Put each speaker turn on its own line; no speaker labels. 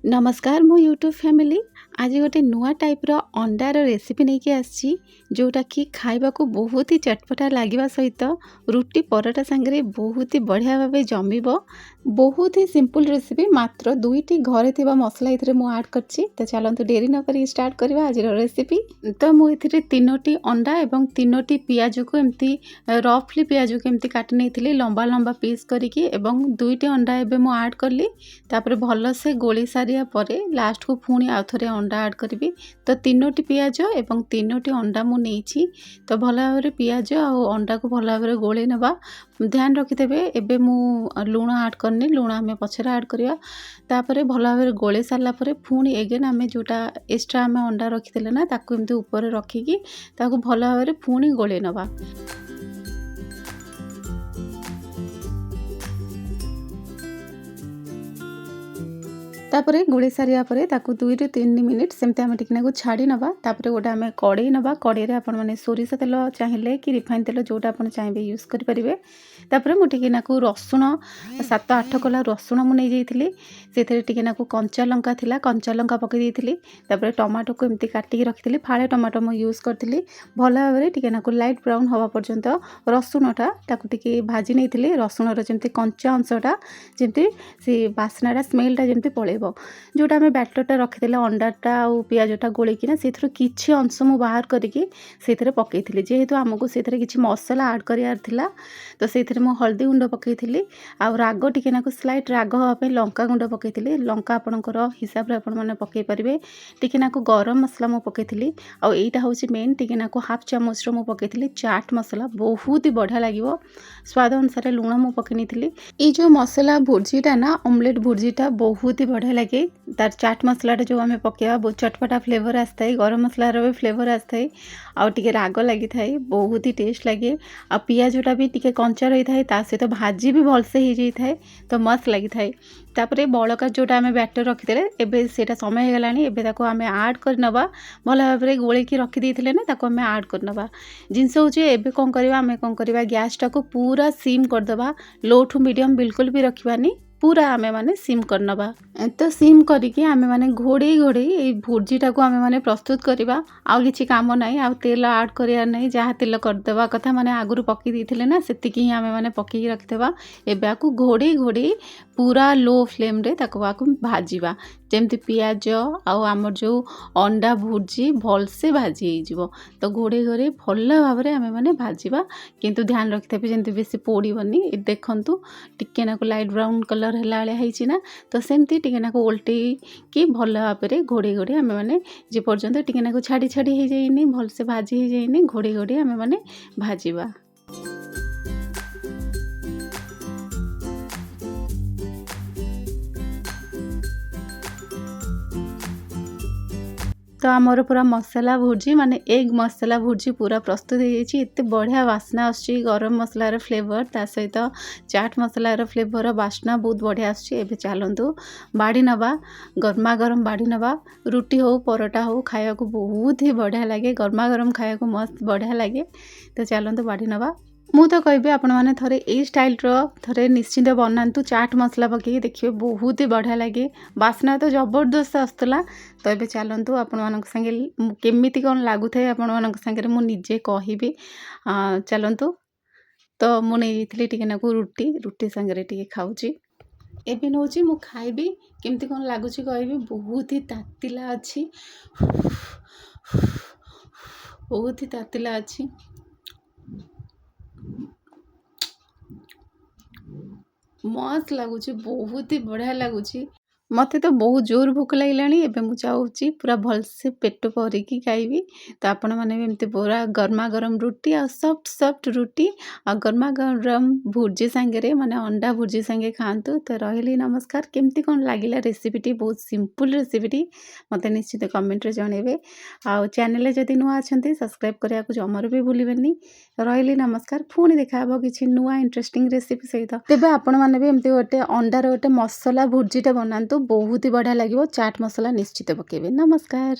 नमस्कार मो YouTube family आज गोटे नुआ टाइप्र अंडार रेसिपी नहीं कि आसी जोटा कि खाइबा को बहुत ही चटपटा लगे सहित रुटी पराठा सांगे बहुत ही बढ़िया भाव जमिब। बहुत ही सिंपल रेसिपी मात्र दुईटी घरे थिबा मसला ये मुझे ऐड करछि। तो चलते डेरी न करी स्टार्ट करवा आज रेसिपी। तो मुझे तीनोटी अंडा एवं तीनोटी पियाज को एमती रफली पियाज को एमती काटी नहीं लंबा लंबा पीस करके एवं दुईटी अंडा एवं मुझे ऐड कली। तापर भलसे गोली सारिया परे लास्ट को पुणी आउ थे अंडा ऐड करी। तो तीनोटी पियाज एवं तीनोटी अंडा मु नहीं तो भल भाव पियाज आउ अंडा को भल भाव गोले नवा। ध्यान रखिथे एबे मु लुण ऐड करनी लुण आम पछरे ऐड करिया। तापर भल भाव गोले सारा पुणी एगेन आम जोटा एक्स्ट्रा आम अंडा रखी ना ताकू एमती ऊपर रखिकी ताकू भल भाव पुणी गोले नवा। तापरे गोले सारिया परे ताकू 2 ରୁ 3 मिनिट सेमते आम टिकना को छाड़ी नवा। तापरे गोटे आम कड़े नवा। कड़े आपण मैंने सोरिष तेल चाहिए कि रिफाइन तेल जोटा आप चाहिए यूज करेंगे। तापर मुझे को रसुण 7-8 कला रसुण मुझे जाइली से कंचा लंका थिला कंचा लंका पकई देती। तापर टमाटो को एमती काटिकी रखी फाड़े टमाटो मुझे यूज करी भल भाव टिके लाइट ब्राउन हवा पर्यंत रसुणटा ताकू भाजी नहीं रसुणर जमी कंचा अंशटा जमी से बास्नाटा स्मेलटा जमी पड़े जोटा आम बैटरटा रखी अंडाटा और पियाजटा गोलिकिना से किसी अंश मु बाहर करके पकई जेहेतु आमको से किसी मसला ऐड करार तो से हल्दी गुंड पकई आ राग टिके स्लाइट राग हाँपे लंका गुंड पकई लंका आपणकर हिसाब से आपने पकई पारे। टिके गरम मसला मु पकई आईटा हूँ मेन टिके हाफ चामच मु पकई चाट मसला बहुत ही बढ़िया लगे स्वाद अनुसार लुण मु पकई ये जो मसला भुर्जीटा ना ऑमलेट भुर्जीटा बहुत ही बढ़िया लगे। तार चाट मसलाटा जो आम पकड़ा बहुत चटपटा फ्लेवर आसता है गरम मसलार भी फ्लेवर आसता है आउ टिके राग लगी थाए बहुत ही टेस्ट लगे। आ पियाजटा भी टिके कंचा रही थाए ता सहित भाजी भी भलसे हो जाए तो मस्त लगी थाए। तापर बड़का जोटा आम बैटर रखीदे एबे सेटा समय हो गलानी एबे ताको आम ऐड कर नवा भल भाव गोलेकी रखी ना ताको आम ऐड कर नवा। जिनस हूँ एबे कौन करवा आम कौन करवा गैस टाको पूरा सिम करदे लो टू मीडियम बिल्कुल भी रखवानी पूरा आमे माने सिम करनबा। तो सिम करिकी आमे माने घोड़े घोड़े ये भुर्जीटा को आमे माने प्रस्तुत करवा आउ किछि काम नाही आउ तेल ऐड करिया नाही जहाँ तेल करदेवा कथा माने आगुरु पकी देथिले ना सेतिकी ही आमे माने पकी रखिदेवा। एबे आकु घोड़े घोड़े पूरा लो फ्लेम रे ताको आकु भाजीबा जेमती पियाज आउ आमर जो अंडा भुर्जी भलसे भाजी हो तो घोड़े घोड़े भल भाव में आमे माने भाजीबा किंतु ध्यान रखिथे जेमती बेसी पोड़ीबनी। देखंतु टिके नाको लाइट ब्राउन कलर हैला है ना तो सेमती टिके नाको उल्टे कि भल भाव में घोड़े घोड़े आमे माने जे पर्यंत टिके नाको छाड़ी छाड़ी हो जाइनी भलसे भाजी हो जाइनी घोड़े घोड़े आमे माने भाजीबा। तो आमर पूरा मसला भुर्जी माने एग मसला भुर्जी पूरा प्रस्तुत हो जाइए। एते बढ़िया बास्ना आसुची गरम मसलार फ्लेवर ता सहित चाट मसलार फ्लेवर बास्ना बहुत बढ़िया आसुची। एबे चलंतु बाड़ी नवा गरमा गरम बाड़ी नवा रुटी हो परोटा हो खाया को बहुत ही बढ़िया लगे गरमा गरम खाया को मस्त बढ़िया लगे। तो चलंतु बाड़ी नवा मु तो कहबी आपण मैंने थोड़े ये स्टाइल थे निश्चिंत बनातु चाट मसला पकई देखिए बहुत ही बढ़िया लगे बास्ना तो जबरदस्त आसला। तो ये चलतु आपण मान संगे केमिति कौन लगुए आपण मान संगे मु निजे कहबी चलतु। तो मुझे टिके नाकु रुटी रुटी संगे टिके खाऊची एबे नौची मु खाइबी केमती कौन लगुच कहबी बहुत ही तातिला अच्छी बहुत ही तातिला अच्छी मस्त लगुच बहुत ही बढ़िया लगुच। मते तो बहुत जोर भूख लगे एबे मु चाहूँगी पूरा भलसे पेट भरिकी खाइबी। तो आपण मैंने एमती पूरा गरमा गरम रुटी आ सॉफ्ट सॉफ्ट रुटी आ गरमा गरम भुर्जी सांगे माने अंडा भुर्जी सांगे खातु। तो रही नमस्कार केमती कौन लगिला रेसिपीटी बहुत सिंपल रेसिपीटी मते निश्चित कमेंट रे जणेबे आ चैनल जदि नुआ अछंती सब्सक्राइब करिया को जमर भी भूलिबेनी। रही नमस्कार पुणी देखा किसी नुआ इंटरेस्टिंग रेसिपी सहित। तेबे आपण माने भी एमती गोटे अंडार गोटे मसला भुर्जीटा बनातु बहुत ही बढ़िया लगे चाट मसला निश्चित पकेबे। नमस्कार।